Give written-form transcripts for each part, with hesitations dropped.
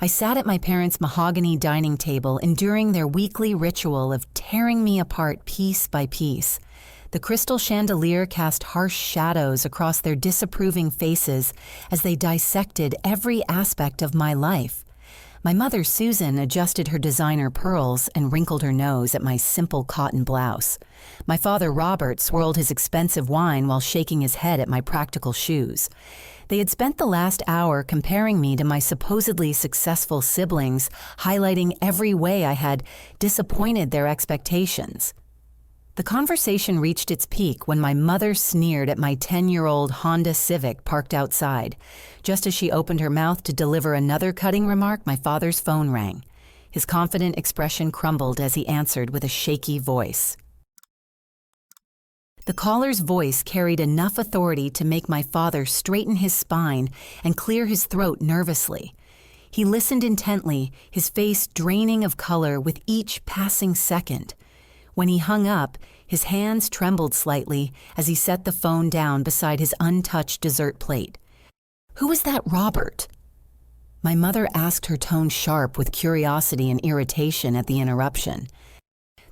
I sat at my parents' mahogany dining table, enduring their weekly ritual of tearing me apart piece by piece. The crystal chandelier cast harsh shadows across their disapproving faces as they dissected every aspect of my life. My mother, Susan, adjusted her designer pearls and wrinkled her nose at my simple cotton blouse. My father, Robert, swirled his expensive wine while shaking his head at my practical shoes. They had spent the last hour comparing me to my supposedly successful siblings, highlighting every way I had disappointed their expectations. The conversation reached its peak when my mother sneered at my 10-year-old Honda Civic parked outside. Just as she opened her mouth to deliver another cutting remark, my father's phone rang. His confident expression crumbled as he answered with a shaky voice. The caller's voice carried enough authority to make my father straighten his spine and clear his throat nervously. He listened intently, his face draining of color with each passing second. When he hung up, his hands trembled slightly as he set the phone down beside his untouched dessert plate. "Who was that Robert?" My mother asked, her tone sharp with curiosity and irritation at the interruption.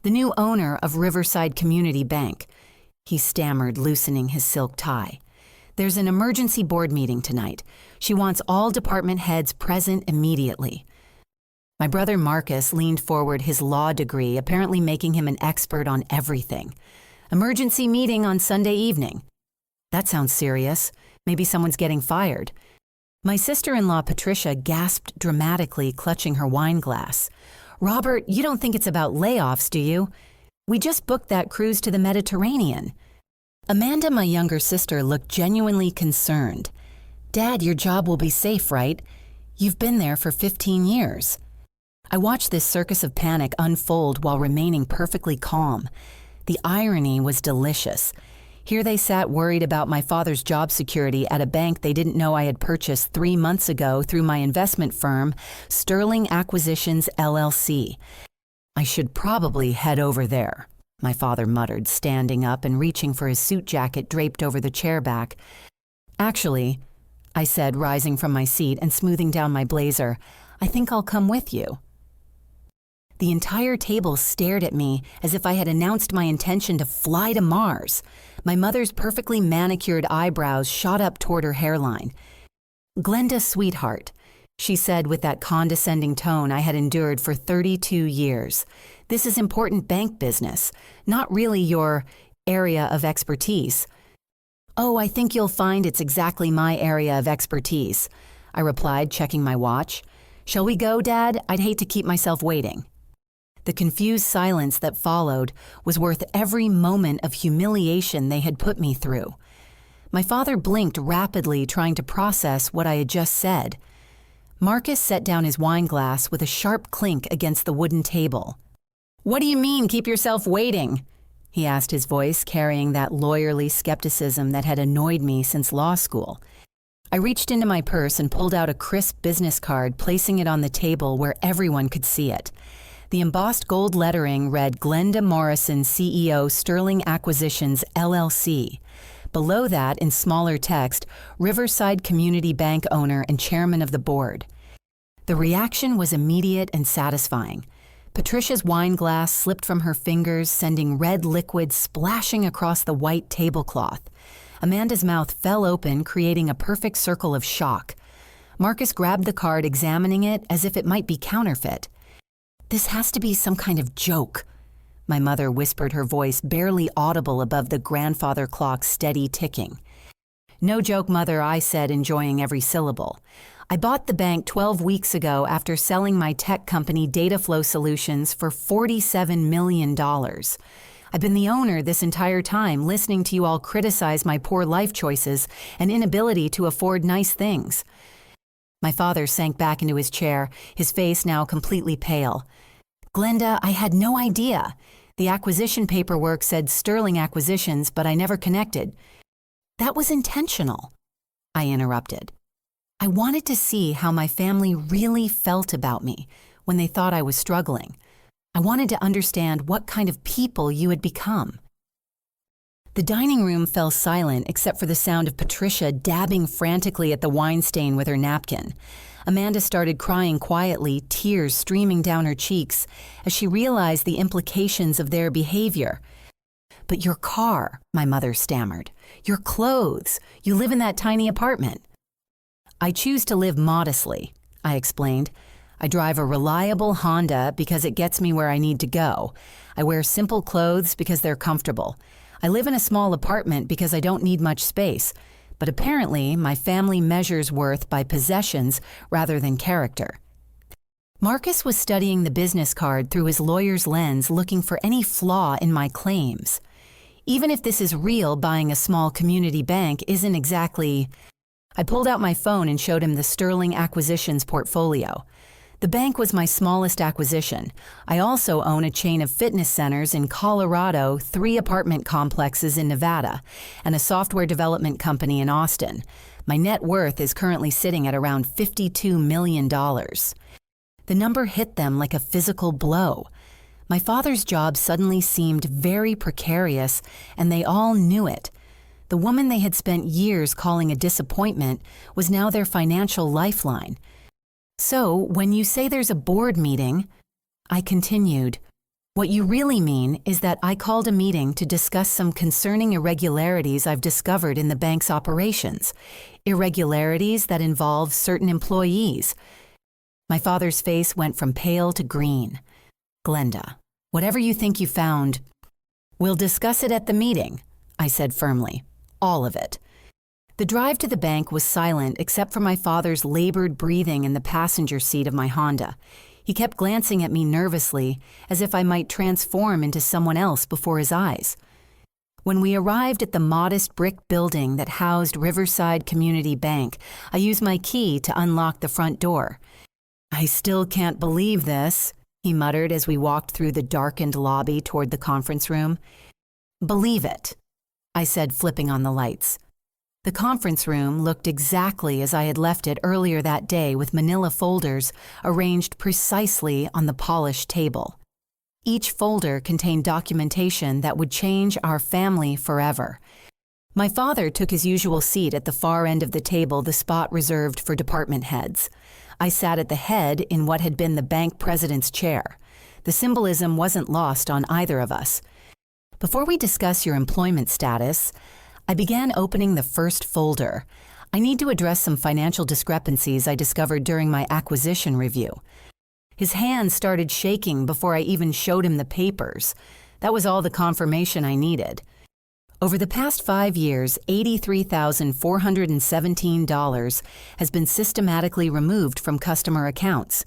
"The new owner of Riverside Community Bank," he stammered, loosening his silk tie. "There's an emergency board meeting tonight. She wants all department heads present immediately." My brother Marcus leaned forward, his law degree apparently making him an expert on everything. "Emergency meeting on Sunday evening." "That sounds serious. Maybe someone's getting fired." My sister-in-law Patricia gasped dramatically, clutching her wine glass. "Robert, you don't think it's about layoffs, do you? We just booked that cruise to the Mediterranean." Amanda, my younger sister, looked genuinely concerned. "Dad, your job will be safe, right? You've been there for 15 years. I watched this circus of panic unfold while remaining perfectly calm. The irony was delicious. Here they sat worried about my father's job security at a bank they didn't know I had purchased 3 months ago through my investment firm, Sterling Acquisitions, LLC. "I should probably head over there," my father muttered, standing up and reaching for his suit jacket draped over the chair back. "Actually," I said, rising from my seat and smoothing down my blazer, "I think I'll come with you." The entire table stared at me as if I had announced my intention to fly to Mars. My mother's perfectly manicured eyebrows shot up toward her hairline. "Glenda, sweetheart," she said with that condescending tone I had endured for 32 years. "This is important bank business, not really your area of expertise." "Oh, I think you'll find it's exactly my area of expertise," I replied, checking my watch. "Shall we go, Dad? I'd hate to keep myself waiting." The confused silence that followed was worth every moment of humiliation they had put me through. My father blinked rapidly, trying to process what I had just said. Marcus set down his wine glass with a sharp clink against the wooden table. "What do you mean, keep yourself waiting?" he asked, his voice carrying that lawyerly skepticism that had annoyed me since law school. I reached into my purse and pulled out a crisp business card, placing it on the table where everyone could see it. The embossed gold lettering read Glenda Morrison, CEO, Sterling Acquisitions, LLC. Below that, in smaller text, Riverside Community Bank owner and chairman of the board. The reaction was immediate and satisfying. Patricia's wine glass slipped from her fingers, sending red liquid splashing across the white tablecloth. Amanda's mouth fell open, creating a perfect circle of shock. Marcus grabbed the card, examining it as if it might be counterfeit. "This has to be some kind of joke," my mother whispered, her voice barely audible above the grandfather clock's steady ticking. "No joke, Mother," I said, enjoying every syllable. "I bought the bank 12 weeks ago after selling my tech company Dataflow Solutions for $47 million. I've been the owner this entire time, listening to you all criticize my poor life choices and inability to afford nice things." My father sank back into his chair, his face now completely pale. "Glenda, I had no idea. The acquisition paperwork said Sterling Acquisitions, but I never connected." "That was intentional," I interrupted. "I wanted to see how my family really felt about me when they thought I was struggling. I wanted to understand what kind of people you had become." The dining room fell silent except for the sound of Patricia dabbing frantically at the wine stain with her napkin. Amanda started crying quietly, tears streaming down her cheeks, as she realized the implications of their behavior. "But your car," my mother stammered. "Your clothes. You live in that tiny apartment." "I choose to live modestly," I explained. "I drive a reliable Honda because it gets me where I need to go. I wear simple clothes because they're comfortable. I live in a small apartment because I don't need much space. But apparently, my family measures worth by possessions rather than character." Marcus was studying the business card through his lawyer's lens, looking for any flaw in my claims. Even if this is real, buying a small community bank isn't exactly... I pulled out my phone and showed him the Sterling Acquisitions portfolio. The bank was my smallest acquisition. I also own a chain of fitness centers in Colorado, 3 apartment complexes in Nevada, and a software development company in Austin. My net worth is currently sitting at around $52 million. The number hit them like a physical blow. My father's job suddenly seemed very precarious, and they all knew it. The woman they had spent years calling a disappointment was now their financial lifeline. "So, when you say there's a board meeting," I continued, "what you really mean is that I called a meeting to discuss some concerning irregularities I've discovered in the bank's operations, irregularities that involve certain employees." My father's face went from pale to green. "Glenda, whatever you think you found, we'll discuss it at the meeting," I said firmly. "All of it." The drive to the bank was silent except for my father's labored breathing in the passenger seat of my Honda. He kept glancing at me nervously, as if I might transform into someone else before his eyes. When we arrived at the modest brick building that housed Riverside Community Bank, I used my key to unlock the front door. "I still can't believe this," he muttered as we walked through the darkened lobby toward the conference room. "Believe it," I said, flipping on the lights. The conference room looked exactly as I had left it earlier that day, with manila folders arranged precisely on the polished table. Each folder contained documentation that would change our family forever. My father took his usual seat at the far end of the table, the spot reserved for department heads. I sat at the head in what had been the bank president's chair. The symbolism wasn't lost on either of us. "Before we discuss your employment status," I began opening the first folder. "I need to address some financial discrepancies I discovered during my acquisition review." His hands started shaking before I even showed him the papers. That was all the confirmation I needed. "Over the past 5 years, $83,417 has been systematically removed from customer accounts,"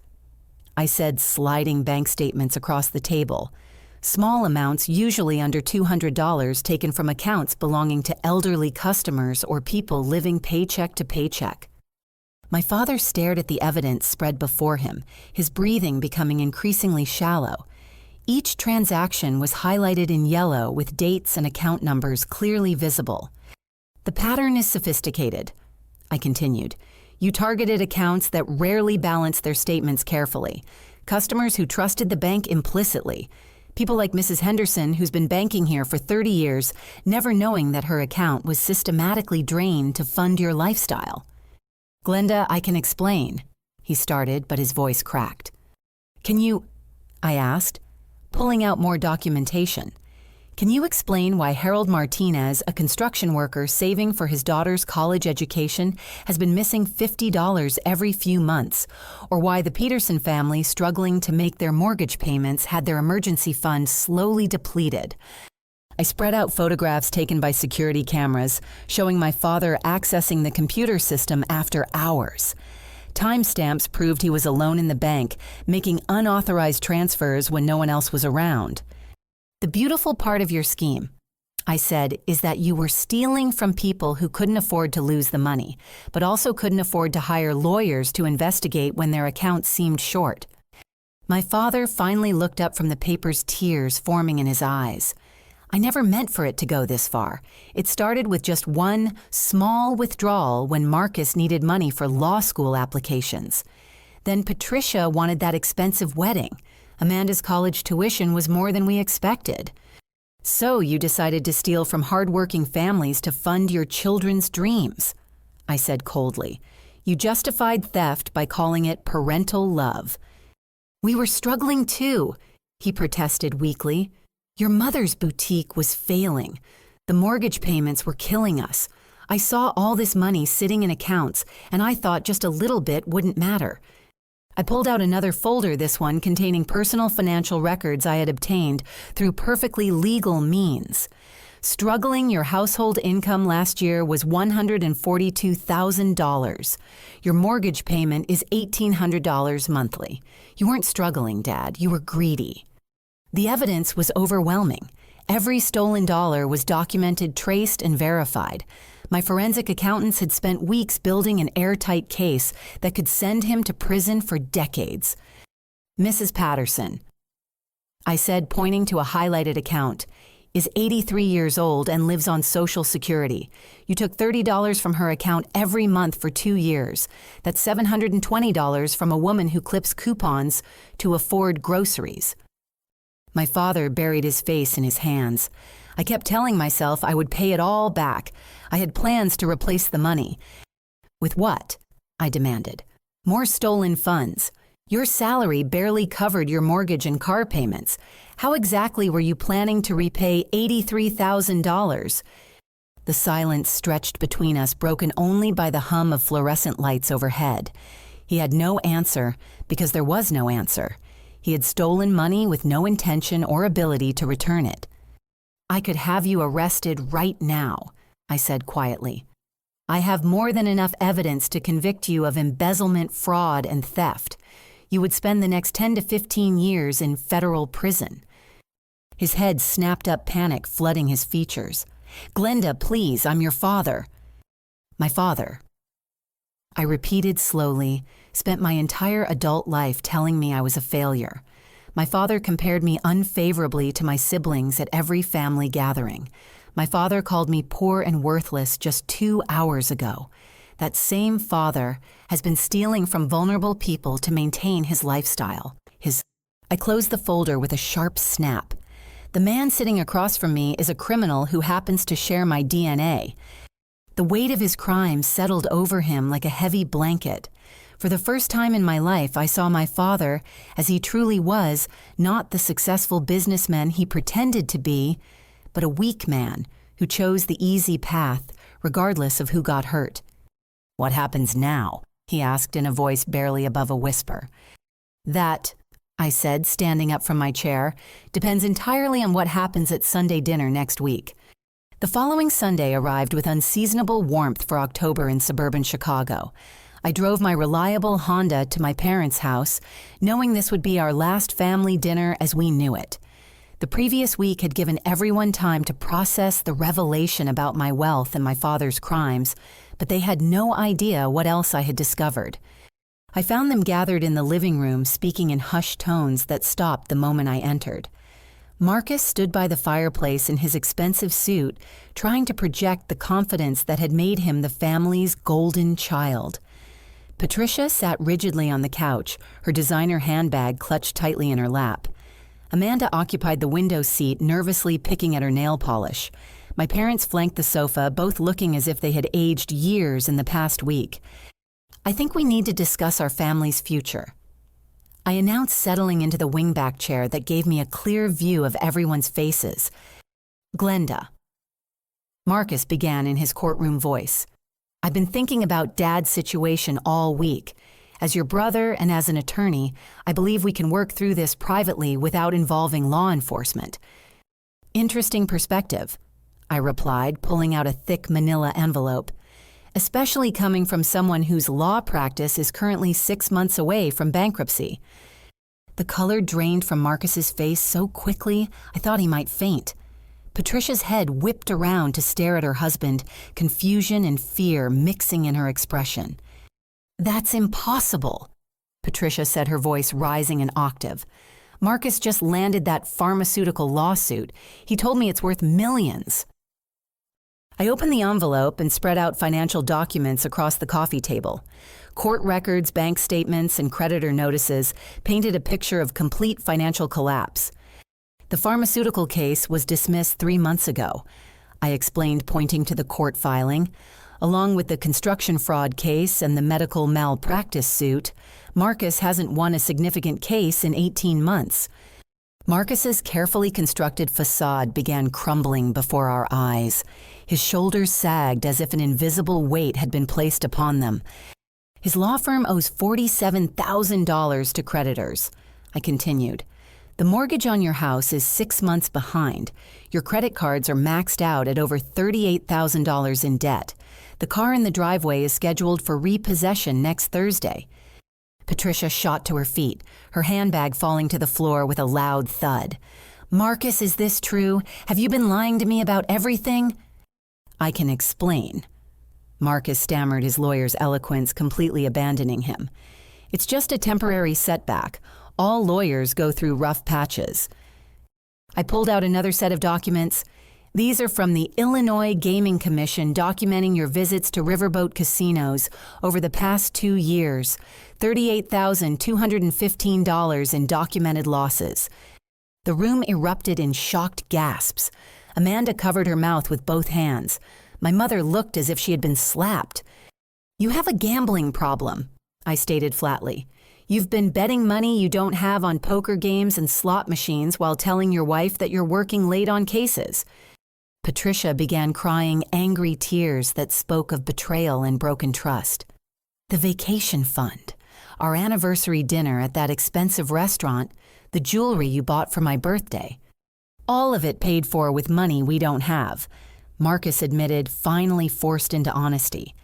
I said, sliding bank statements across the table. Small amounts, usually under $200, taken from accounts belonging to elderly customers or people living paycheck to paycheck. My father stared at the evidence spread before him, his breathing becoming increasingly shallow. Each transaction was highlighted in yellow with dates and account numbers clearly visible. "The pattern is sophisticated," I continued. "You targeted accounts that rarely balanced their statements carefully, customers who trusted the bank implicitly. People like Mrs. Henderson, who's been banking here for 30 years, never knowing that her account was systematically drained to fund your lifestyle." "Glenda, I can explain," he started, but his voice cracked. "Can you," I asked, pulling out more documentation, "can you explain why Harold Martinez, a construction worker saving for his daughter's college education, has been missing $50 every few months, or why the Peterson family, struggling to make their mortgage payments, had their emergency fund slowly depleted?" I spread out photographs taken by security cameras, showing my father accessing the computer system after hours. Timestamps proved he was alone in the bank, making unauthorized transfers when no one else was around. "The beautiful part of your scheme," I said, "is that you were stealing from people who couldn't afford to lose the money, but also couldn't afford to hire lawyers to investigate when their accounts seemed short." My father finally looked up from the paper's, tears forming in his eyes. "I never meant for it to go this far. It started with just one small withdrawal when Marcus needed money for law school applications. Then Patricia wanted that expensive wedding. Amanda's college tuition was more than we expected. So you decided to steal from hardworking families to fund your children's dreams," I said coldly. You justified theft by calling it parental love. We were struggling too, he protested weakly. Your mother's boutique was failing. The mortgage payments were killing us. I saw all this money sitting in accounts, and I thought just a little bit wouldn't matter. I pulled out another folder, this one containing personal financial records I had obtained through perfectly legal means. Struggling, your household income last year was $142,000. Your mortgage payment is $1,800 monthly. You weren't struggling, Dad. You were greedy. The evidence was overwhelming. Every stolen dollar was documented, traced, and verified. My forensic accountants had spent weeks building an airtight case that could send him to prison for decades. Mrs. Patterson, I said, pointing to a highlighted account, is 83 years old and lives on Social Security. You took $30 from her account every month for 2 years. That's $720 from a woman who clips coupons to afford groceries. My father buried his face in his hands. I kept telling myself I would pay it all back. I had plans to replace the money. With what? I demanded. More stolen funds. Your salary barely covered your mortgage and car payments. How exactly were you planning to repay $83,000? The silence stretched between us, broken only by the hum of fluorescent lights overhead. He had no answer because there was no answer. He had stolen money with no intention or ability to return it. I could have you arrested right now, I said quietly. I have more than enough evidence to convict you of embezzlement, fraud, and theft. You would spend the next 10 to 15 years in federal prison. His head snapped up, panic flooding his features. Glenda, please, I'm your father. My father. I repeated slowly, spent my entire adult life telling me I was a failure. My father compared me unfavorably to my siblings at every family gathering. My father called me poor and worthless just 2 hours ago. That same father has been stealing from vulnerable people to maintain his lifestyle. I closed the folder with a sharp snap. The man sitting across from me is a criminal who happens to share my DNA. The weight of his crimes settled over him like a heavy blanket. For the first time in my life, I saw my father, as he truly was, not the successful businessman he pretended to be, but a weak man who chose the easy path, regardless of who got hurt. What happens now? He asked in a voice barely above a whisper. That, I said, standing up from my chair, depends entirely on what happens at Sunday dinner next week. The following Sunday arrived with unseasonable warmth for October in suburban Chicago. I drove my reliable Honda to my parents' house, knowing this would be our last family dinner as we knew it. The previous week had given everyone time to process the revelation about my wealth and my father's crimes, but they had no idea what else I had discovered. I found them gathered in the living room, speaking in hushed tones that stopped the moment I entered. Marcus stood by the fireplace in his expensive suit, trying to project the confidence that had made him the family's golden child. Patricia sat rigidly on the couch, her designer handbag clutched tightly in her lap. Amanda occupied the window seat, nervously picking at her nail polish. My parents flanked the sofa, both looking as if they had aged years in the past week. I think we need to discuss our family's future, I announced, settling into the wingback chair that gave me a clear view of everyone's faces. Glenda. Marcus began in his courtroom voice. I've been thinking about Dad's situation all week. As your brother and as an attorney, I believe we can work through this privately without involving law enforcement. Interesting perspective, I replied, pulling out a thick manila envelope, especially coming from someone whose law practice is currently 6 months away from bankruptcy. The color drained from Marcus's face so quickly, I thought he might faint. Patricia's head whipped around to stare at her husband, confusion and fear mixing in her expression. That's impossible, Patricia said, her voice rising an octave. Marcus just landed that pharmaceutical lawsuit. He told me it's worth millions. I opened the envelope and spread out financial documents across the coffee table. Court records, bank statements, and creditor notices painted a picture of complete financial collapse. The pharmaceutical case was dismissed 3 months ago, I explained, pointing to the court filing. Along with the construction fraud case and the medical malpractice suit, Marcus hasn't won a significant case in 18 months. Marcus's carefully constructed facade began crumbling before our eyes. His shoulders sagged as if an invisible weight had been placed upon them. His law firm owes $47,000 to creditors. I continued. The mortgage on your house is 6 months behind. Your credit cards are maxed out at over $38,000 in debt. The car in the driveway is scheduled for repossession next Thursday. Patricia shot to her feet, her handbag falling to the floor with a loud thud. Marcus, is this true? Have you been lying to me about everything? I can explain. Marcus stammered, his lawyer's eloquence completely abandoning him. It's just a temporary setback. All lawyers go through rough patches. I pulled out another set of documents. These are from the Illinois Gaming Commission documenting your visits to riverboat casinos over the past 2 years. $38,215 in documented losses. The room erupted in shocked gasps. Amanda covered her mouth with both hands. My mother looked as if she had been slapped. You have a gambling problem, I stated flatly. You've been betting money you don't have on poker games and slot machines while telling your wife that you're working late on cases. Patricia began crying angry tears that spoke of betrayal and broken trust. The vacation fund, our anniversary dinner at that expensive restaurant, the jewelry you bought for my birthday. All of it paid for with money we don't have, Marcus admitted, finally forced into honesty.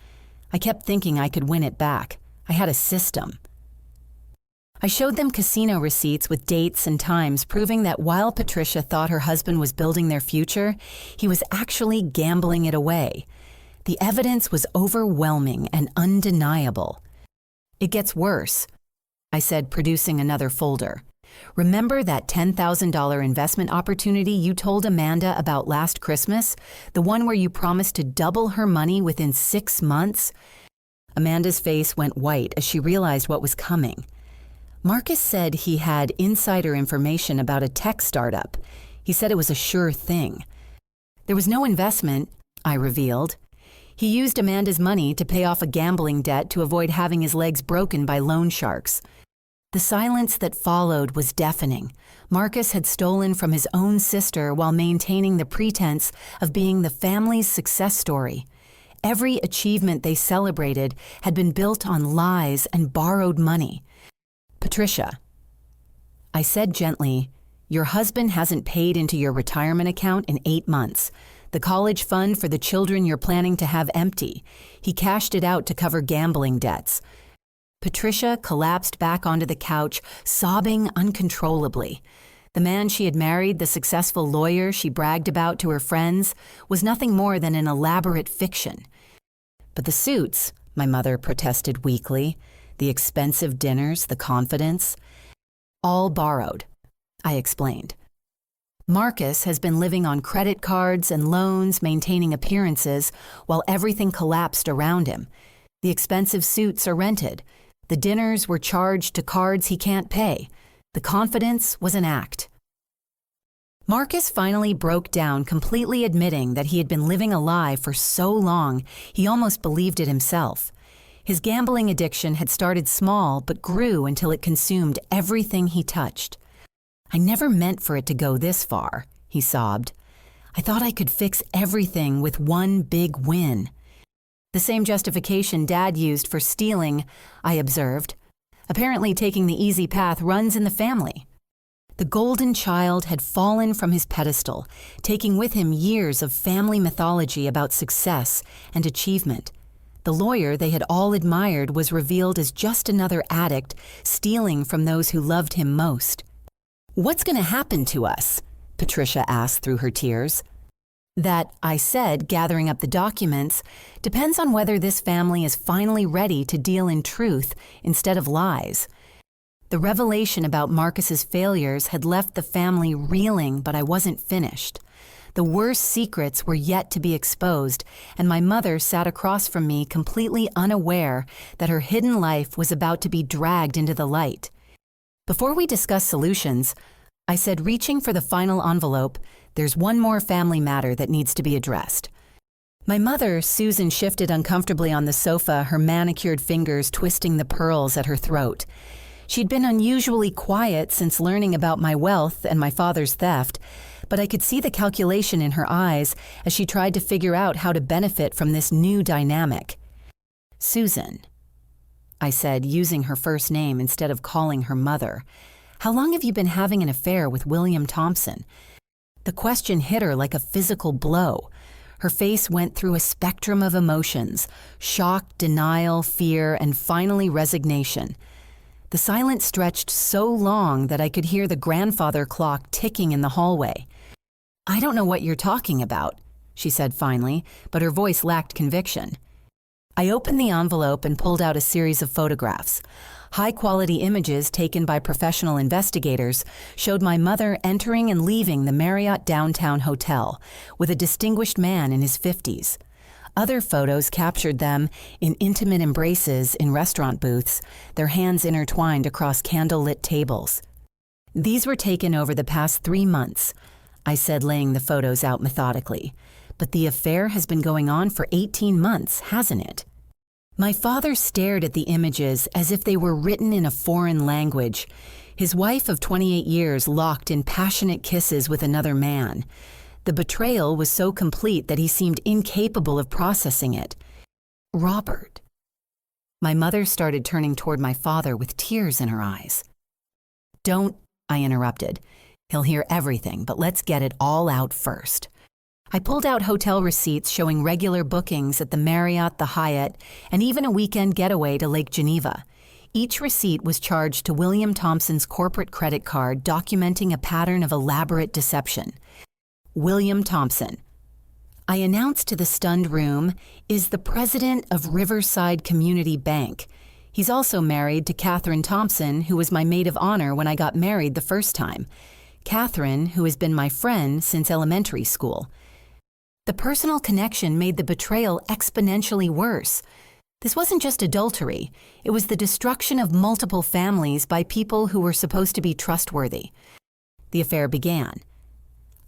I kept thinking I could win it back. I had a system. I showed them casino receipts with dates and times proving that while Patricia thought her husband was building their future, he was actually gambling it away. The evidence was overwhelming and undeniable. It gets worse, I said, producing another folder. Remember that $10,000 investment opportunity you told Amanda about last Christmas? The one where you promised to double her money within 6 months? Amanda's face went white as she realized what was coming. Marcus said he had insider information about a tech startup. He said it was a sure thing. There was no investment, I revealed. He used Amanda's money to pay off a gambling debt to avoid having his legs broken by loan sharks. The silence that followed was deafening. Marcus had stolen from his own sister while maintaining the pretense of being the family's success story. Every achievement they celebrated had been built on lies and borrowed money. Patricia, I said gently, your husband hasn't paid into your retirement account in 8 months. The college fund for the children you're planning to have empty. He cashed it out to cover gambling debts. Patricia collapsed back onto the couch, sobbing uncontrollably. The man she had married, the successful lawyer she bragged about to her friends, was nothing more than an elaborate fiction. But the suits, my mother protested weakly, the expensive dinners, the confidence, all borrowed, I explained. Marcus has been living on credit cards and loans, maintaining appearances, while everything collapsed around him. The expensive suits are rented. The dinners were charged to cards he can't pay. The confidence was an act. Marcus finally broke down, completely admitting that he had been living a lie for so long he almost believed it himself. His gambling addiction had started small but grew until it consumed everything he touched. I never meant for it to go this far, he sobbed. I thought I could fix everything with one big win. The same justification Dad used for stealing, I observed. Apparently taking the easy path runs in the family. The golden child had fallen from his pedestal, taking with him years of family mythology about success and achievement. The lawyer they had all admired was revealed as just another addict, stealing from those who loved him most. What's going to happen to us? Patricia asked through her tears. That, I said, gathering up the documents, depends on whether this family is finally ready to deal in truth instead of lies. The revelation about Marcus's failures had left the family reeling, but I wasn't finished. The worst secrets were yet to be exposed, and my mother sat across from me completely unaware that her hidden life was about to be dragged into the light. Before we discuss solutions, I said, reaching for the final envelope, there's one more family matter that needs to be addressed. My mother, Susan, shifted uncomfortably on the sofa, her manicured fingers twisting the pearls at her throat. She'd been unusually quiet since learning about my wealth and my father's theft, but I could see the calculation in her eyes as she tried to figure out how to benefit from this new dynamic. "Susan," I said, using her first name instead of calling her mother, "how long have you been having an affair with William Thompson?" The question hit her like a physical blow. Her face went through a spectrum of emotions: shock, denial, fear, and finally resignation. The silence stretched so long that I could hear the grandfather clock ticking in the hallway. "I don't know what you're talking about," she said finally, but her voice lacked conviction. I opened the envelope and pulled out a series of photographs. High-quality images taken by professional investigators showed my mother entering and leaving the Marriott downtown hotel with a distinguished man in his 50s. Other photos captured them in intimate embraces in restaurant booths, their hands intertwined across candle-lit tables. "These were taken over the past 3 months," I said, laying the photos out methodically. "But the affair has been going on for 18 months, hasn't it?" My father stared at the images as if they were written in a foreign language. His wife of 28 years locked in passionate kisses with another man. The betrayal was so complete that he seemed incapable of processing it. "Robert." My mother started turning toward my father with tears in her eyes. "Don't," I interrupted. "He'll hear everything, but let's get it all out first." I pulled out hotel receipts showing regular bookings at the Marriott, the Hyatt, and even a weekend getaway to Lake Geneva. Each receipt was charged to William Thompson's corporate credit card, documenting a pattern of elaborate deception. "William Thompson," I announced to the stunned room, "is the president of Riverside Community Bank. He's also married to Catherine Thompson, who was my maid of honor when I got married the first time. Catherine, who has been my friend since elementary school." The personal connection made the betrayal exponentially worse. This wasn't just adultery. It was the destruction of multiple families by people who were supposed to be trustworthy. The affair began.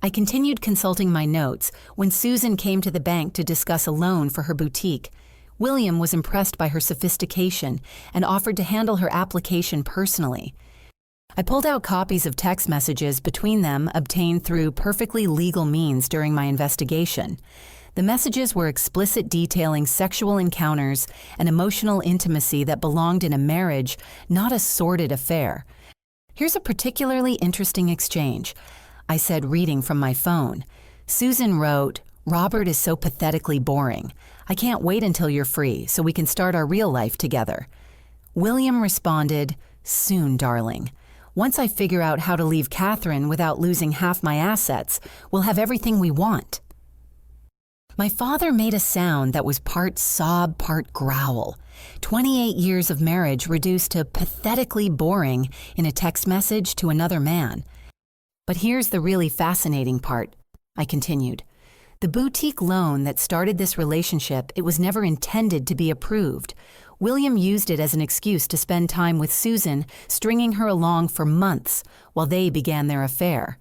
I continued consulting my notes when Susan came to the bank to discuss a loan for her boutique. William was impressed by her sophistication and offered to handle her application personally. I pulled out copies of text messages between them obtained through perfectly legal means during my investigation. The messages were explicit, detailing sexual encounters and emotional intimacy that belonged in a marriage, not a sordid affair. "Here's a particularly interesting exchange," I said, reading from my phone. Susan wrote, "Robert is so pathetically boring. I can't wait until you're free so we can start our real life together." William responded, "Soon, darling. Once I figure out how to leave Catherine without losing half my assets, we'll have everything we want." My father made a sound that was part sob, part growl. 28 years of marriage reduced to pathetically boring in a text message to another man. "But here's the really fascinating part," I continued. "The boutique loan that started this relationship, it was never intended to be approved. William used it as an excuse to spend time with Susan, stringing her along for months while they began their affair.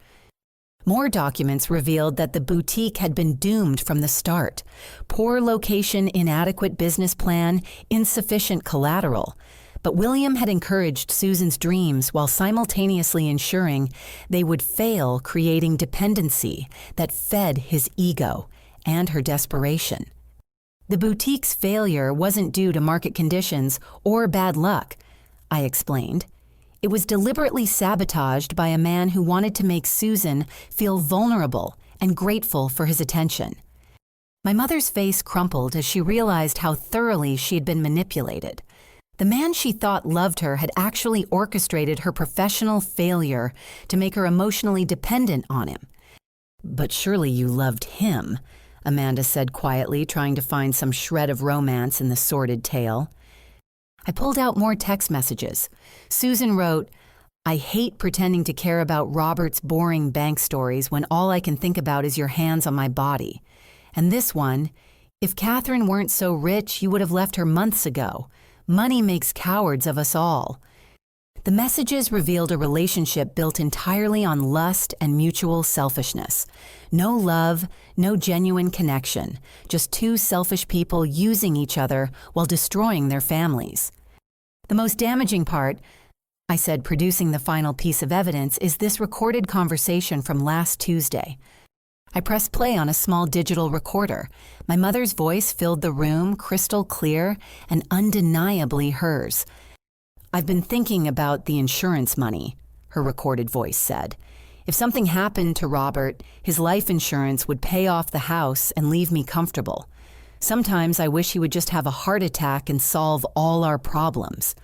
More documents revealed that the boutique had been doomed from the start. Poor location, inadequate business plan, insufficient collateral. But William had encouraged Susan's dreams while simultaneously ensuring they would fail, creating dependency that fed his ego and her desperation. The boutique's failure wasn't due to market conditions or bad luck, I explained. It was deliberately sabotaged by a man who wanted to make Susan feel vulnerable and grateful for his attention. My mother's face crumpled as she realized how thoroughly she had been manipulated. The man she thought loved her had actually orchestrated her professional failure to make her emotionally dependent on him. "But surely you loved him," Amanda said quietly, trying to find some shred of romance in the sordid tale. I pulled out more text messages. Susan wrote, "I hate pretending to care about Robert's boring bank stories when all I can think about is your hands on my body." And this one, "If Catherine weren't so rich, you would have left her months ago. Money makes cowards of us all." The messages revealed a relationship built entirely on lust and mutual selfishness. No love, no genuine connection, just two selfish people using each other while destroying their families. The most damaging part, I said, producing the final piece of evidence, is this recorded conversation from last Tuesday. I pressed play on a small digital recorder. My mother's voice filled the room, crystal clear and undeniably hers. "I've been thinking about the insurance money," her recorded voice said. "If something happened to Robert, his life insurance would pay off the house and leave me comfortable. Sometimes I wish he would just have a heart attack and solve all our problems."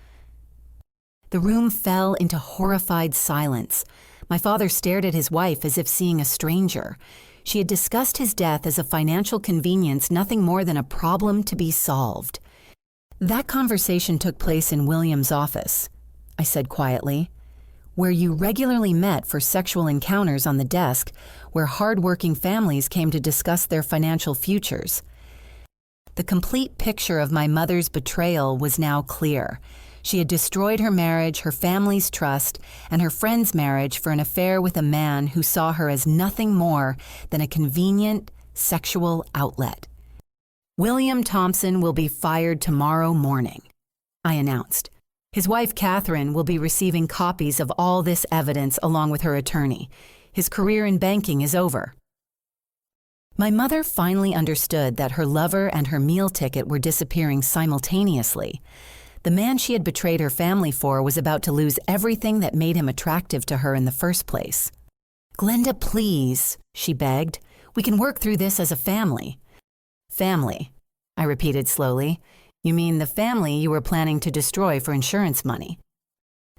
The room fell into horrified silence. My father stared at his wife as if seeing a stranger. She had discussed his death as a financial convenience, nothing more than a problem to be solved. "That conversation took place in William's office," I said quietly, "where you regularly met for sexual encounters on the desk, where hard-working families came to discuss their financial futures." The complete picture of my mother's betrayal was now clear. She had destroyed her marriage, her family's trust, and her friend's marriage for an affair with a man who saw her as nothing more than a convenient sexual outlet. "William Thompson will be fired tomorrow morning," I announced. "His wife, Catherine, will be receiving copies of all this evidence along with her attorney. His career in banking is over." My mother finally understood that her lover and her meal ticket were disappearing simultaneously. The man she had betrayed her family for was about to lose everything that made him attractive to her in the first place. "Glenda, please," she begged. "We can work through this as a family." "Family," I repeated slowly. "You mean the family you were planning to destroy for insurance money?"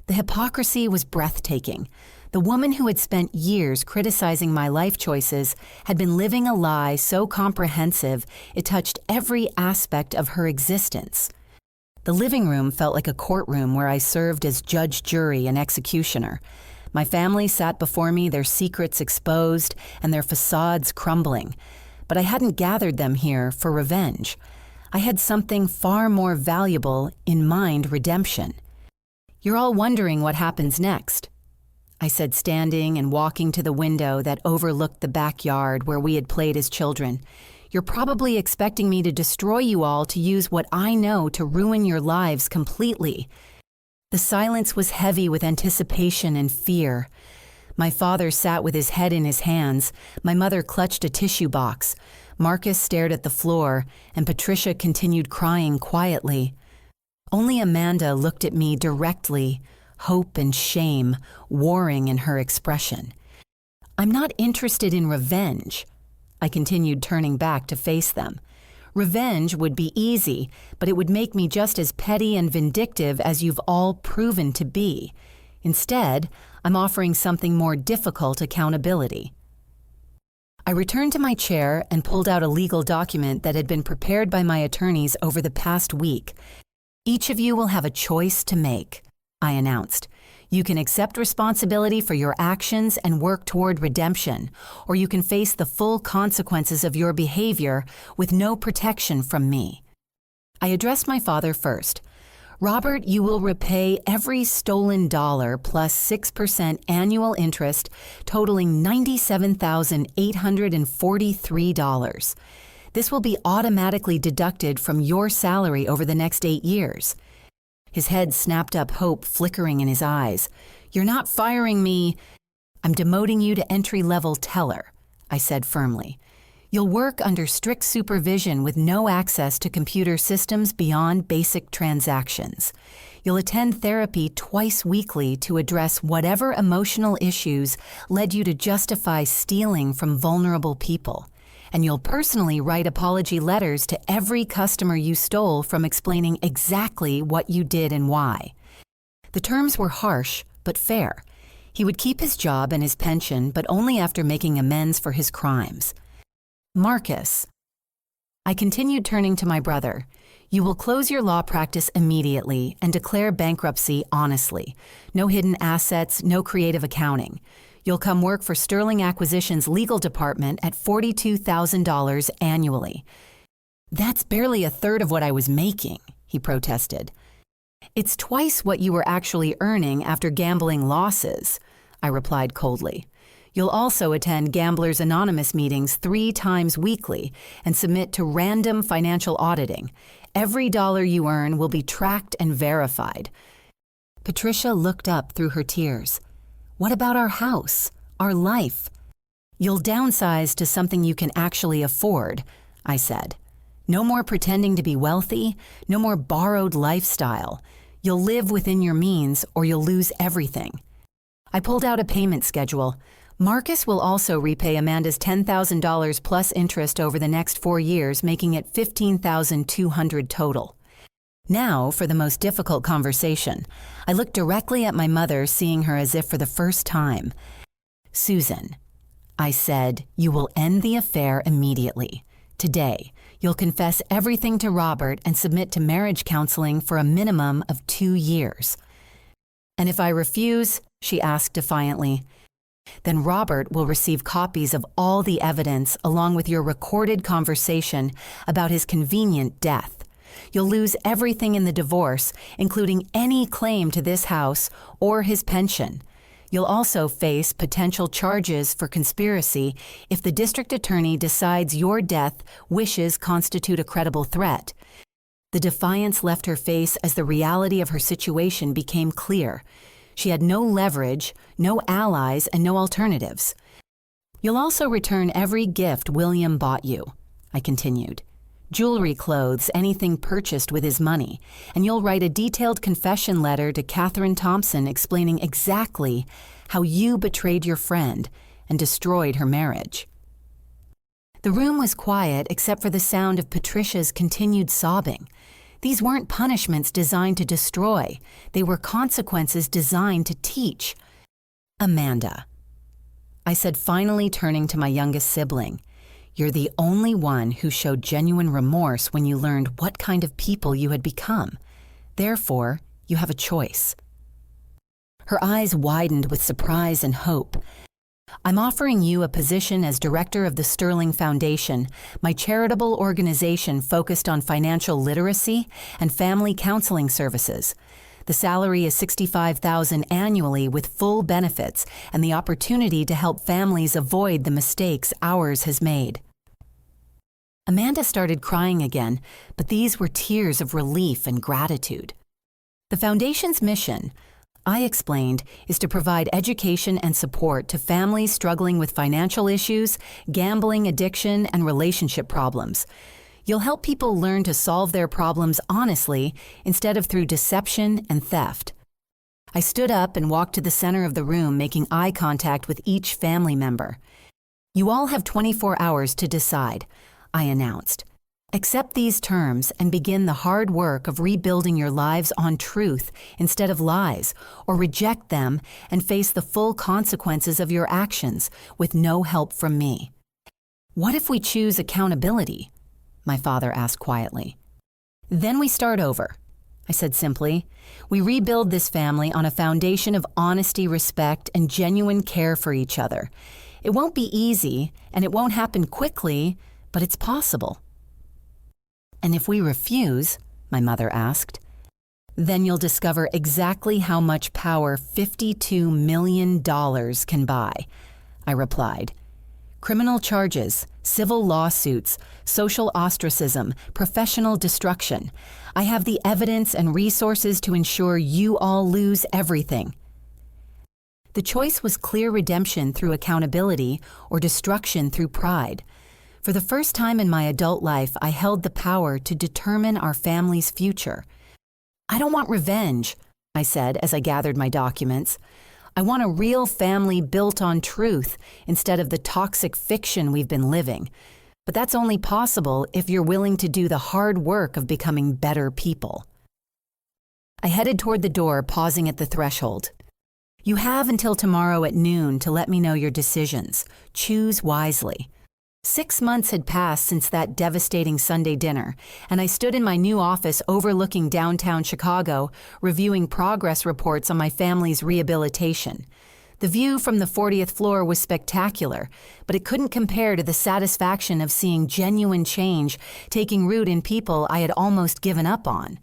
The hypocrisy was breathtaking. The woman who had spent years criticizing my life choices had been living a lie so comprehensive it touched every aspect of her existence. The living room felt like a courtroom where I served as judge, jury, and executioner. My family sat before me, their secrets exposed and their facades crumbling. But I hadn't gathered them here for revenge. I had something far more valuable in mind: redemption. "You're all wondering what happens next," I said, standing and walking to the window that overlooked the backyard where we had played as children. "You're probably expecting me to destroy you all to use what I know to ruin your lives completely." The silence was heavy with anticipation and fear. My father sat with his head in his hands. My mother clutched a tissue box. Marcus stared at the floor, and Patricia continued crying quietly. Only Amanda looked at me directly, hope and shame warring in her expression. "I'm not interested in revenge," I continued, turning back to face them. "Revenge would be easy, but it would make me just as petty and vindictive as you've all proven to be. Instead, I'm offering something more difficult: accountability." I returned to my chair and pulled out a legal document that had been prepared by my attorneys over the past week. "Each of you will have a choice to make," I announced. "You can accept responsibility for your actions and work toward redemption, or you can face the full consequences of your behavior with no protection from me." I addressed my father first. "Robert, you will repay every stolen dollar plus 6% annual interest, totaling $97,843. This will be automatically deducted from your salary over the next 8 years. His head snapped up, hope flickering in his eyes. "You're not firing me." "I'm demoting you to entry-level teller," I said firmly. "You'll work under strict supervision with no access to computer systems beyond basic transactions. You'll attend therapy twice weekly to address whatever emotional issues led you to justify stealing from vulnerable people. And you'll personally write apology letters to every customer you stole from, explaining exactly what you did and why." The terms were harsh, but fair. He would keep his job and his pension, but only after making amends for his crimes. "Marcus," I continued, turning to my brother, "you will close your law practice immediately and declare bankruptcy honestly. No hidden assets, no creative accounting. You'll come work for Sterling Acquisition's legal department at $42,000 annually." "That's barely a third of what I was making," he protested. It's twice what you were actually earning after gambling losses, I replied coldly. You'll also attend Gamblers Anonymous meetings 3 times weekly and submit to random financial auditing. Every dollar you earn will be tracked and verified. Patricia looked up through her tears. What about our house, our life? You'll downsize to something you can actually afford, I said. No more pretending to be wealthy, no more borrowed lifestyle. You'll live within your means or you'll lose everything. I pulled out a payment schedule. Marcus will also repay Amanda's $10,000 plus interest over the next 4 years, making it $15,200 total. Now, for the most difficult conversation, I looked directly at my mother, seeing her as if for the first time. Susan, I said, you will end the affair immediately. Today, you'll confess everything to Robert and submit to marriage counseling for a minimum of 2 years. And if I refuse, she asked defiantly, then Robert will receive copies of all the evidence along with your recorded conversation about his convenient death. You'll lose everything in the divorce, including any claim to this house or his pension. You'll also face potential charges for conspiracy if the district attorney decides your death wishes constitute a credible threat. The defiance left her face as the reality of her situation became clear. She had no leverage, no allies, and no alternatives. You'll also return every gift William bought you, I continued. Jewelry, clothes, anything purchased with his money, and you'll write a detailed confession letter to Catherine Thompson explaining exactly how you betrayed your friend and destroyed her marriage. The room was quiet except for the sound of Patricia's continued sobbing. These weren't punishments designed to destroy. They were consequences designed to teach. Amanda, I said, finally turning to my youngest sibling, you're the only one who showed genuine remorse when you learned what kind of people you had become. Therefore, you have a choice. Her eyes widened with surprise and hope. I'm offering you a position as director of the Sterling Foundation, my charitable organization focused on financial literacy and family counseling services. The salary is $65,000 annually with full benefits and the opportunity to help families avoid the mistakes ours has made. Amanda started crying again, but these were tears of relief and gratitude. The Foundation's mission, I explained, is to provide education and support to families struggling with financial issues, gambling addiction, and relationship problems. You'll help people learn to solve their problems honestly instead of through deception and theft. I stood up and walked to the center of the room, making eye contact with each family member. You all have 24 hours to decide, I announced. Accept these terms and begin the hard work of rebuilding your lives on truth instead of lies, or reject them and face the full consequences of your actions with no help from me. What if we choose accountability? My father asked quietly. Then we start over, I said simply. We rebuild this family on a foundation of honesty, respect, and genuine care for each other. It won't be easy, and it won't happen quickly, but it's possible. And if we refuse, my mother asked, then you'll discover exactly how much power $52 million can buy, I replied. Criminal charges, civil lawsuits, social ostracism, professional destruction. I have the evidence and resources to ensure you all lose everything. The choice was clear: redemption through accountability or destruction through pride. For the first time in my adult life, I held the power to determine our family's future. I don't want revenge, I said as I gathered my documents. I want a real family built on truth instead of the toxic fiction we've been living. But that's only possible if you're willing to do the hard work of becoming better people. I headed toward the door, pausing at the threshold. You have until tomorrow at noon to let me know your decisions. Choose wisely. 6 months had passed since that devastating Sunday dinner, and I stood in my new office overlooking downtown Chicago, reviewing progress reports on my family's rehabilitation. The view from the 40th floor was spectacular, but it couldn't compare to the satisfaction of seeing genuine change taking root in people I had almost given up on.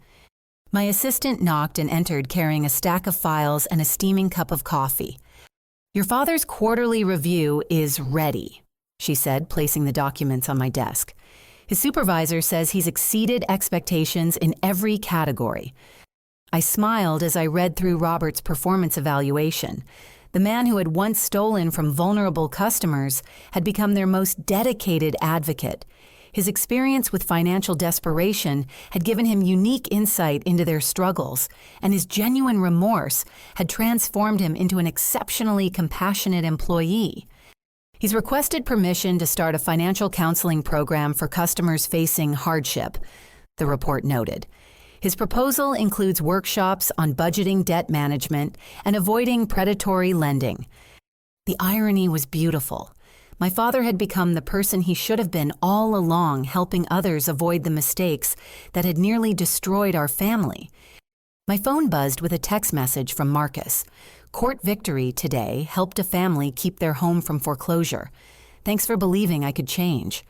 My assistant knocked and entered carrying a stack of files and a steaming cup of coffee. "Your father's quarterly review is ready," she said, placing the documents on my desk. "His supervisor says he's exceeded expectations in every category." I smiled as I read through Robert's performance evaluation. The man who had once stolen from vulnerable customers had become their most dedicated advocate. His experience with financial desperation had given him unique insight into their struggles, and his genuine remorse had transformed him into an exceptionally compassionate employee. He's requested permission to start a financial counseling program for customers facing hardship, the report noted. His proposal includes workshops on budgeting, debt management, and avoiding predatory lending. The irony was beautiful. My father had become the person he should have been all along, helping others avoid the mistakes that had nearly destroyed our family. My phone buzzed with a text message from Marcus. "Court victory today helped a family keep their home from foreclosure. Thanks for believing I could change."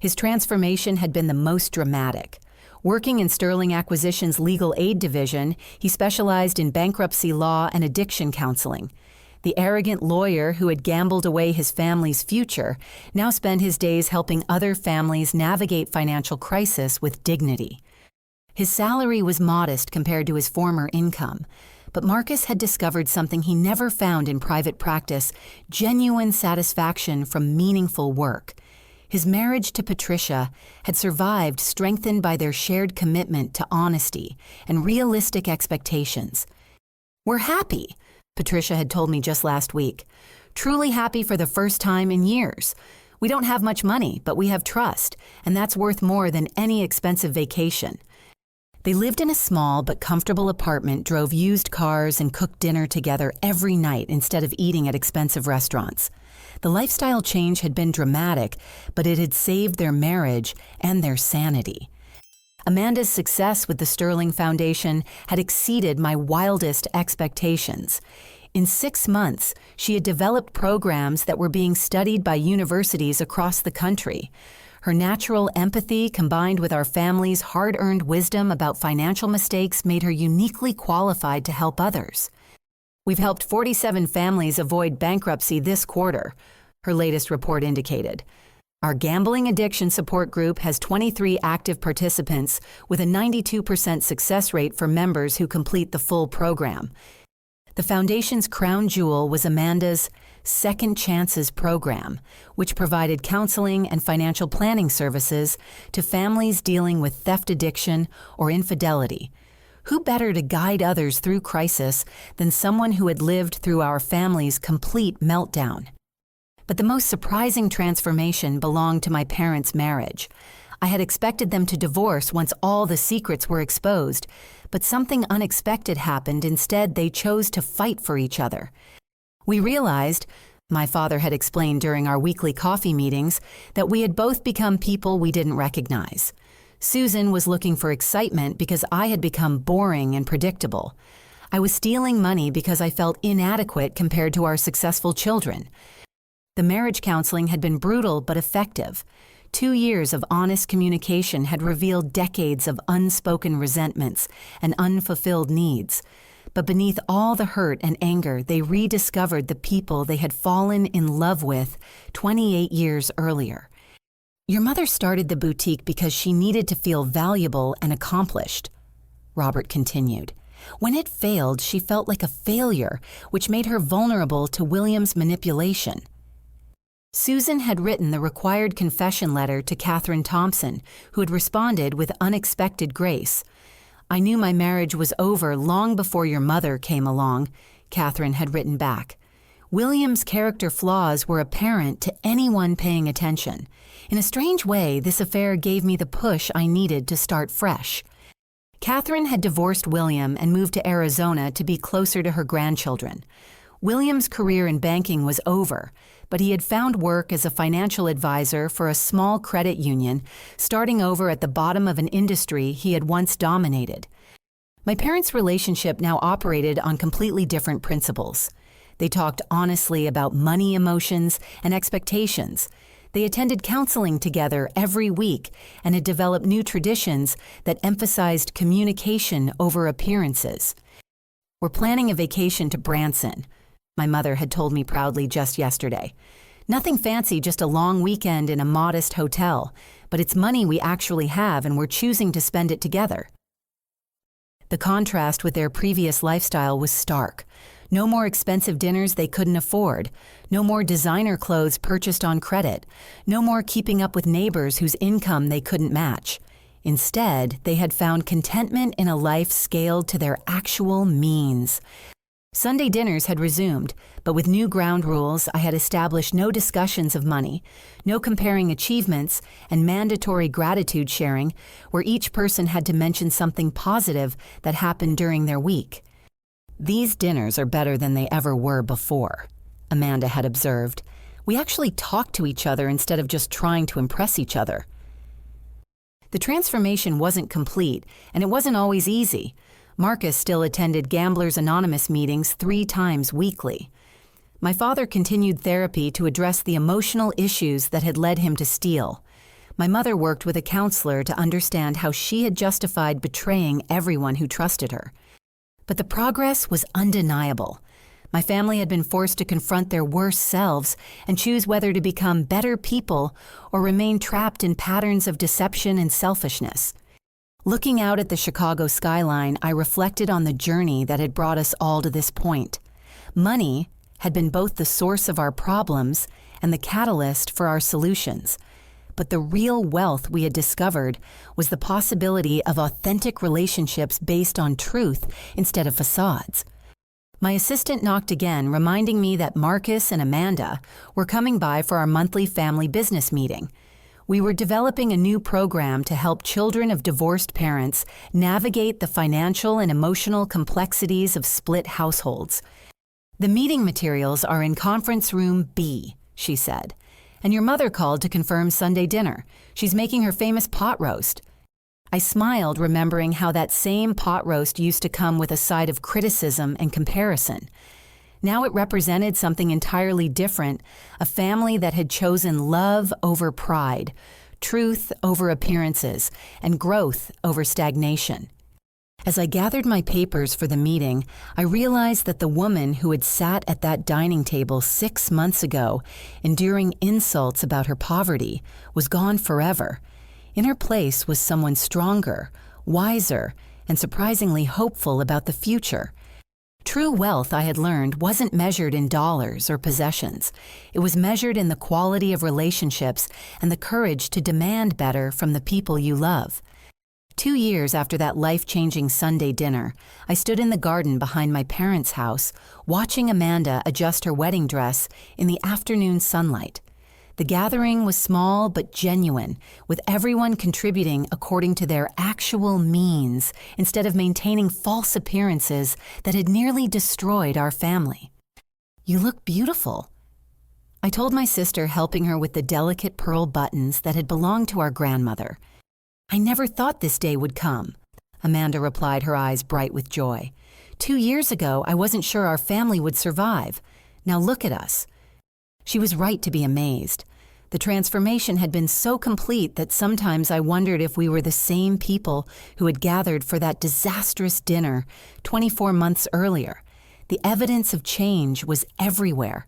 His transformation had been the most dramatic. Working in Sterling Acquisition's legal aid division, he specialized in bankruptcy law and addiction counseling. The arrogant lawyer who had gambled away his family's future now spent his days helping other families navigate financial crisis with dignity. His salary was modest compared to his former income, but Marcus had discovered something he never found in private practice: genuine satisfaction from meaningful work. His marriage to Patricia had survived, strengthened by their shared commitment to honesty and realistic expectations. "We're happy," Patricia had told me just last week. "Truly happy for the first time in years. We don't have much money, but we have trust, and that's worth more than any expensive vacation." They lived in a small but comfortable apartment, drove used cars, and cooked dinner together every night instead of eating at expensive restaurants. The lifestyle change had been dramatic, but it had saved their marriage and their sanity. Amanda's success with the Sterling Foundation had exceeded my wildest expectations. In 6 months, she had developed programs that were being studied by universities across the country. Her natural empathy, combined with our family's hard-earned wisdom about financial mistakes, made her uniquely qualified to help others. "We've helped 47 families avoid bankruptcy this quarter," her latest report indicated. "Our gambling addiction support group has 23 active participants with a 92% success rate for members who complete the full program." The foundation's crown jewel was Amanda's Second Chances program, which provided counseling and financial planning services to families dealing with theft, addiction, or infidelity. Who better to guide others through crisis than someone who had lived through our family's complete meltdown? But the most surprising transformation belonged to my parents' marriage. I had expected them to divorce once all the secrets were exposed, but something unexpected happened. Instead, they chose to fight for each other. We realized, my father had explained during our weekly coffee meetings, that we had both become people we didn't recognize. Susan was looking for excitement because I had become boring and predictable. I was stealing money because I felt inadequate compared to our successful children. The marriage counseling had been brutal but effective. 2 years of honest communication had revealed decades of unspoken resentments and unfulfilled needs. But beneath all the hurt and anger, they rediscovered the people they had fallen in love with 28 years earlier. "Your mother started the boutique because she needed to feel valuable and accomplished," Robert continued. "When it failed, she felt like a failure, which made her vulnerable to William's manipulation." Susan had written the required confession letter to Catherine Thompson, who had responded with unexpected grace. "I knew my marriage was over long before your mother came along," Catherine had written back. William's character flaws were apparent to anyone paying attention. In a strange way, this affair gave me the push I needed to start fresh. Catherine had divorced William and moved to Arizona to be closer to her grandchildren. William's career in banking was over, but he had found work as a financial advisor for a small credit union, starting over at the bottom of an industry he had once dominated. My parents' relationship now operated on completely different principles. They talked honestly about money, emotions, and expectations. They attended counseling together every week and had developed new traditions that emphasized communication over appearances. "We're planning a vacation to Branson," my mother had told me proudly just yesterday. "Nothing fancy, just a long weekend in a modest hotel, but it's money we actually have and we're choosing to spend it together." The contrast with their previous lifestyle was stark. No more expensive dinners they couldn't afford. No more designer clothes purchased on credit. No more keeping up with neighbors whose income they couldn't match. Instead, they had found contentment in a life scaled to their actual means. Sunday dinners had resumed, but with new ground rules, I had established no discussions of money, no comparing achievements, and mandatory gratitude sharing, where each person had to mention something positive that happened during their week. "These dinners are better than they ever were before," Amanda had observed. "We actually talk to each other instead of just trying to impress each other." The transformation wasn't complete, and it wasn't always easy. Marcus still attended Gamblers Anonymous meetings 3 times weekly. My father continued therapy to address the emotional issues that had led him to steal. My mother worked with a counselor to understand how she had justified betraying everyone who trusted her. But the progress was undeniable. My family had been forced to confront their worst selves and choose whether to become better people or remain trapped in patterns of deception and selfishness. Looking out at the Chicago skyline, I reflected on the journey that had brought us all to this point. Money had been both the source of our problems and the catalyst for our solutions. But the real wealth we had discovered was the possibility of authentic relationships based on truth instead of facades. My assistant knocked again, reminding me that Marcus and Amanda were coming by for our monthly family business meeting. We were developing a new program to help children of divorced parents navigate the financial and emotional complexities of split households. "The meeting materials are in Conference Room B," she said. "And your mother called to confirm Sunday dinner. She's making her famous pot roast." I smiled, remembering how that same pot roast used to come with a side of criticism and comparison. Now it represented something entirely different, a family that had chosen love over pride, truth over appearances, and growth over stagnation. As I gathered my papers for the meeting, I realized that the woman who had sat at that dining table 6 months ago, enduring insults about her poverty, was gone forever. In her place was someone stronger, wiser, and surprisingly hopeful about the future. True wealth, I had learned, wasn't measured in dollars or possessions. It was measured in the quality of relationships and the courage to demand better from the people you love. 2 years after that life-changing Sunday dinner, I stood in the garden behind my parents' house, watching Amanda adjust her wedding dress in the afternoon sunlight. The gathering was small but genuine, with everyone contributing according to their actual means instead of maintaining false appearances that had nearly destroyed our family. "You look beautiful," I told my sister, helping her with the delicate pearl buttons that had belonged to our grandmother. "I never thought this day would come," Amanda replied, her eyes bright with joy. 2 years ago, I wasn't sure our family would survive. Now look at us." She was right to be amazed. The transformation had been so complete that sometimes I wondered if we were the same people who had gathered for that disastrous dinner 24 months earlier. The evidence of change was everywhere.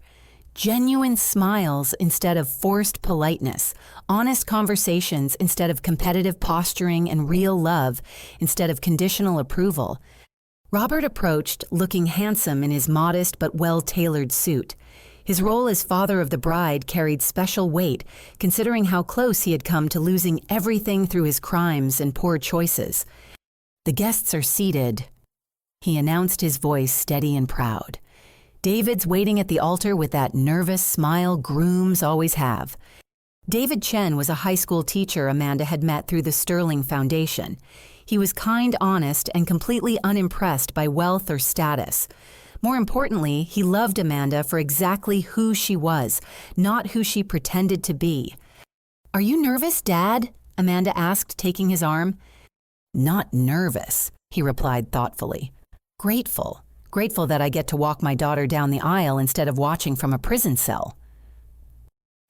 Genuine smiles instead of forced politeness, honest conversations instead of competitive posturing, and real love instead of conditional approval. Robert approached, looking handsome in his modest but well-tailored suit. His role as father of the bride carried special weight, considering how close he had come to losing everything through his crimes and poor choices. "The guests are seated," he announced, his voice steady and proud. "David's waiting at the altar with that nervous smile grooms always have." David Chen was a high school teacher Amanda had met through the Sterling Foundation. He was kind, honest, and completely unimpressed by wealth or status. More importantly, he loved Amanda for exactly who she was, not who she pretended to be. "Are you nervous, Dad?" Amanda asked, taking his arm. "Not nervous," he replied thoughtfully. "Grateful. Grateful that I get to walk my daughter down the aisle instead of watching from a prison cell."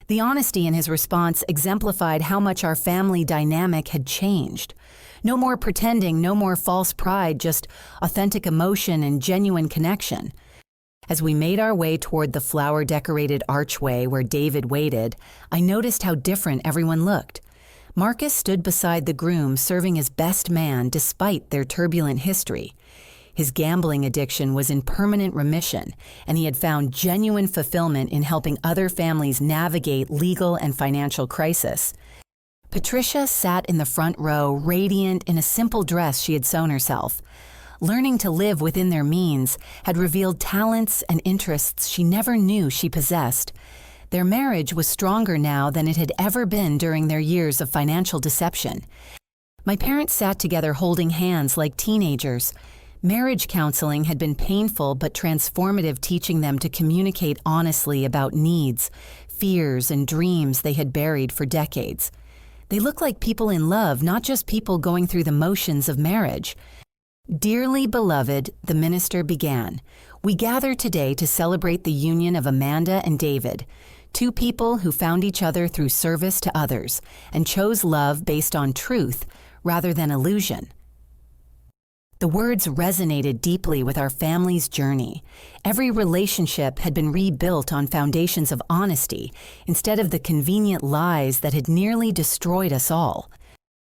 The honesty in his response exemplified how much our family dynamic had changed. No more pretending, no more false pride, just authentic emotion and genuine connection. As we made our way toward the flower-decorated archway where David waited, I noticed how different everyone looked. Marcus stood beside the groom, serving as best man despite their turbulent history. His gambling addiction was in permanent remission, and he had found genuine fulfillment in helping other families navigate legal and financial crisis. Patricia sat in the front row, radiant in a simple dress she had sewn herself. Learning to live within their means had revealed talents and interests she never knew she possessed. Their marriage was stronger now than it had ever been during their years of financial deception. My parents sat together holding hands like teenagers. Marriage counseling had been painful but transformative, teaching them to communicate honestly about needs, fears, and dreams they had buried for decades. They looked like people in love, not just people going through the motions of marriage. Dearly beloved, the minister began. We gather today to celebrate the union of Amanda and David, two people who found each other through service to others and chose love based on truth rather than illusion. The words resonated deeply with our family's journey. Every relationship had been rebuilt on foundations of honesty instead of the convenient lies that had nearly destroyed us all.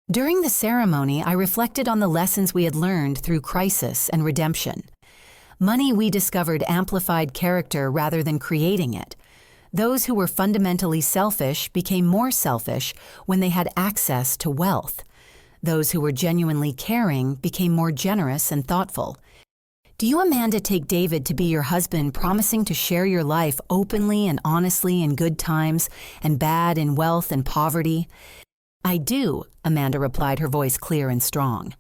During the ceremony, I reflected on the lessons we had learned through crisis and redemption. Money, we discovered, amplified character rather than creating it. Those who were fundamentally selfish became more selfish when they had access to wealth. Those who were genuinely caring became more generous and thoughtful. Do you, Amanda, take David to be your husband, promising to share your life openly and honestly in good times and bad, in wealth and poverty? I do, Amanda replied, her voice clear and strong.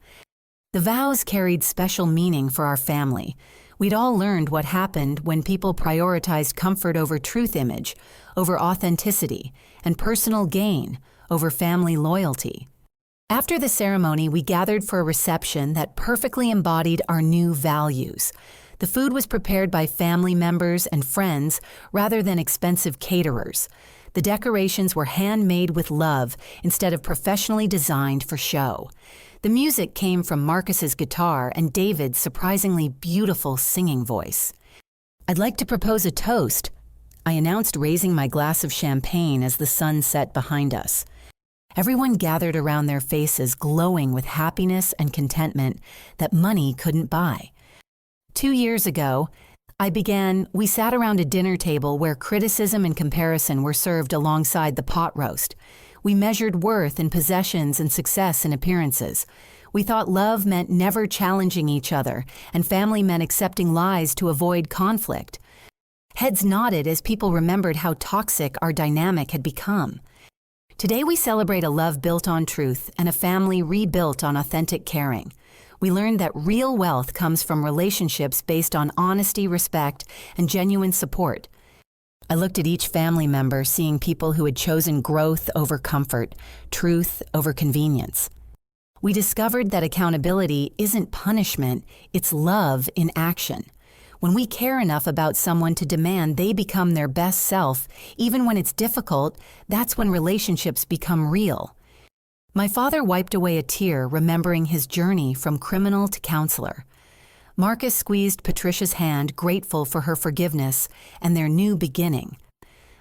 The vows carried special meaning for our family. We'd all learned what happened when people prioritized comfort over truth image, over authenticity, and personal gain over family loyalty. After the ceremony, we gathered for a reception that perfectly embodied our new values. The food was prepared by family members and friends rather than expensive caterers. The decorations were handmade with love instead of professionally designed for show. The music came from Marcus's guitar and David's surprisingly beautiful singing voice. I'd like to propose a toast, I announced, raising my glass of champagne as the sun set behind us. Everyone gathered around, their faces glowing with happiness and contentment that money couldn't buy. 2 years ago, we sat around a dinner table where criticism and comparison were served alongside the pot roast. We measured worth in possessions and success in appearances. We thought love meant never challenging each other, and family meant accepting lies to avoid conflict. Heads nodded as people remembered how toxic our dynamic had become. Today we celebrate a love built on truth and a family rebuilt on authentic caring. We learned that real wealth comes from relationships based on honesty, respect, and genuine support. I looked at each family member, seeing people who had chosen growth over comfort, truth over convenience. We discovered that accountability isn't punishment, it's love in action. When we care enough about someone to demand they become their best self, even when it's difficult, that's when relationships become real. My father wiped away a tear, remembering his journey from criminal to counselor. Marcus squeezed Patricia's hand, grateful for her forgiveness and their new beginning.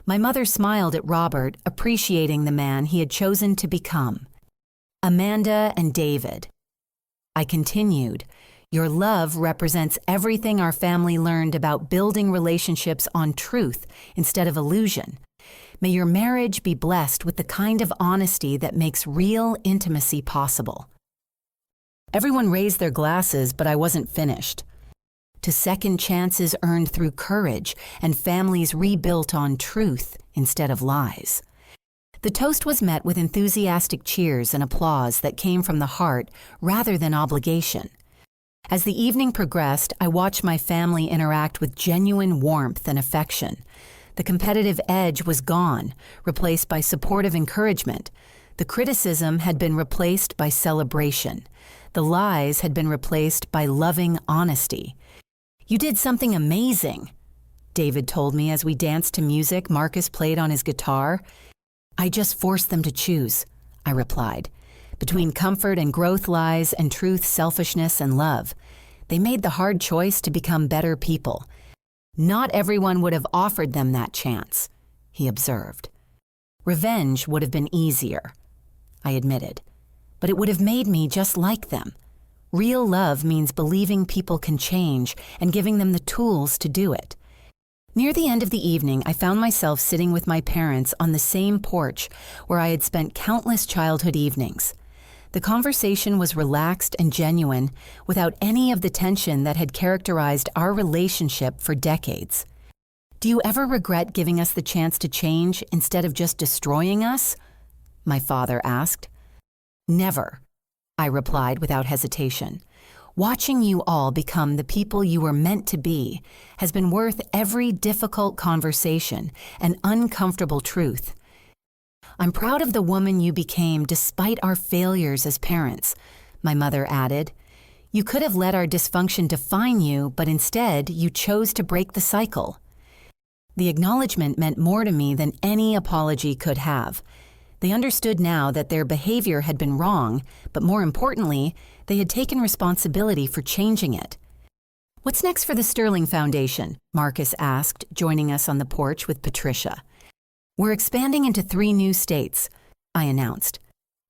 My mother smiled at Robert, appreciating the man he had chosen to become. Amanda and David. I continued, your love represents everything our family learned about building relationships on truth instead of illusion. May your marriage be blessed with the kind of honesty that makes real intimacy possible. Everyone raised their glasses, but I wasn't finished. To second chances earned through courage and families rebuilt on truth instead of lies. The toast was met with enthusiastic cheers and applause that came from the heart rather than obligation. As the evening progressed, I watched my family interact with genuine warmth and affection. The competitive edge was gone, replaced by supportive encouragement. The criticism had been replaced by celebration. The lies had been replaced by loving honesty. You did something amazing, David told me as we danced to music Marcus played on his guitar. I just forced them to choose, I replied. Between comfort and growth lies, and truth, selfishness, and love. They made the hard choice to become better people. Not everyone would have offered them that chance, he observed. Revenge would have been easier, I admitted, but it would have made me just like them. Real love means believing people can change and giving them the tools to do it. Near the end of the evening, I found myself sitting with my parents on the same porch where I had spent countless childhood evenings. The conversation was relaxed and genuine, without any of the tension that had characterized our relationship for decades. Do you ever regret giving us the chance to change instead of just destroying us? My father asked. Never, I replied without hesitation. Watching you all become the people you were meant to be has been worth every difficult conversation and uncomfortable truth. I'm proud of the woman you became despite our failures as parents, my mother added. You could have let our dysfunction define you, but instead you chose to break the cycle. The acknowledgement meant more to me than any apology could have. They understood now that their behavior had been wrong, but more importantly, they had taken responsibility for changing it. What's next for the Sterling Foundation? Marcus asked, joining us on the porch with Patricia. We're expanding into 3 new states, I announced.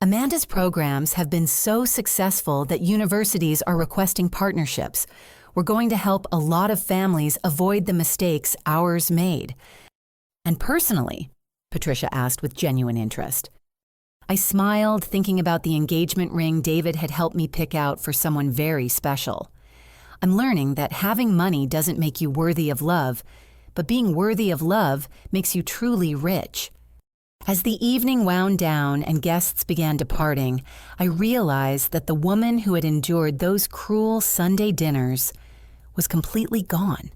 Amanda's programs have been so successful that universities are requesting partnerships. We're going to help a lot of families avoid the mistakes ours made. And personally, Patricia asked with genuine interest. I smiled, thinking about the engagement ring David had helped me pick out for someone very special. I'm learning that having money doesn't make you worthy of love, but being worthy of love makes you truly rich. As the evening wound down and guests began departing, I realized that the woman who had endured those cruel Sunday dinners was completely gone.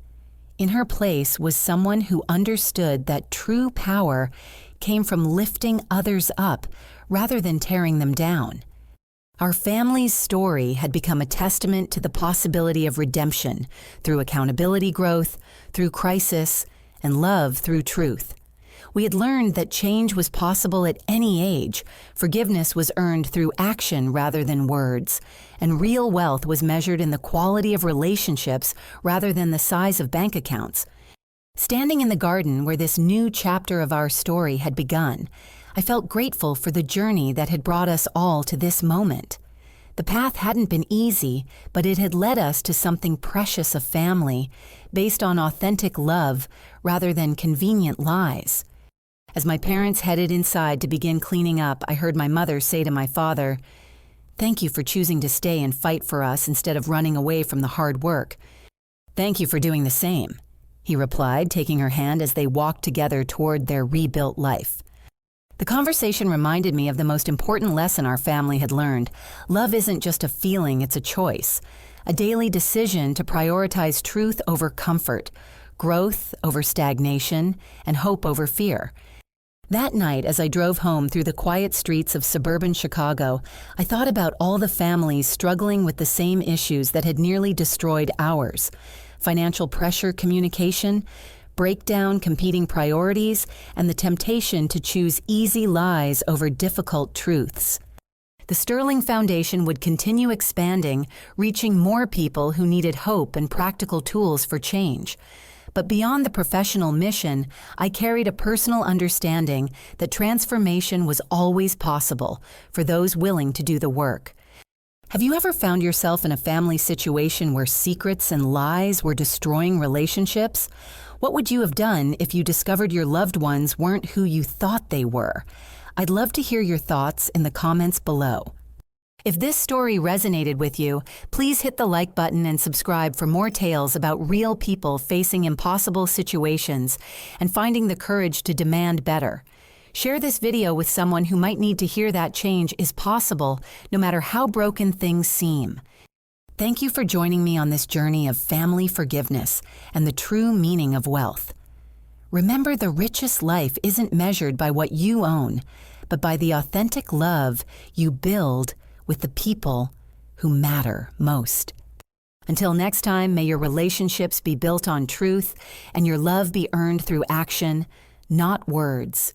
In her place was someone who understood that true power came from lifting others up rather than tearing them down. Our family's story had become a testament to the possibility of redemption through accountability growth, through crisis, and love through truth. We had learned that change was possible at any age, forgiveness was earned through action rather than words, and real wealth was measured in the quality of relationships rather than the size of bank accounts. Standing in the garden where this new chapter of our story had begun, I felt grateful for the journey that had brought us all to this moment. The path hadn't been easy, but it had led us to something precious of family, based on authentic love rather than convenient lies. As my parents headed inside to begin cleaning up, I heard my mother say to my father, "Thank you for choosing to stay and fight for us instead of running away from the hard work." "Thank you for doing the same," he replied, taking her hand as they walked together toward their rebuilt life. The conversation reminded me of the most important lesson our family had learned. Love isn't just a feeling, it's a choice. A daily decision to prioritize truth over comfort, growth over stagnation, and hope over fear. That night, as I drove home through the quiet streets of suburban Chicago, I thought about all the families struggling with the same issues that had nearly destroyed ours. Financial pressure, communication, breakdown, competing priorities, and the temptation to choose easy lies over difficult truths. The Sterling Foundation would continue expanding, reaching more people who needed hope and practical tools for change. But beyond the professional mission, I carried a personal understanding that transformation was always possible for those willing to do the work. Have you ever found yourself in a family situation where secrets and lies were destroying relationships? What would you have done if you discovered your loved ones weren't who you thought they were? I'd love to hear your thoughts in the comments below. If this story resonated with you, please hit the like button and subscribe for more tales about real people facing impossible situations and finding the courage to demand better. Share this video with someone who might need to hear that change is possible, no matter how broken things seem. Thank you for joining me on this journey of family forgiveness and the true meaning of wealth. Remember, the richest life isn't measured by what you own, but by the authentic love you build with the people who matter most. Until next time, may your relationships be built on truth and your love be earned through action, not words.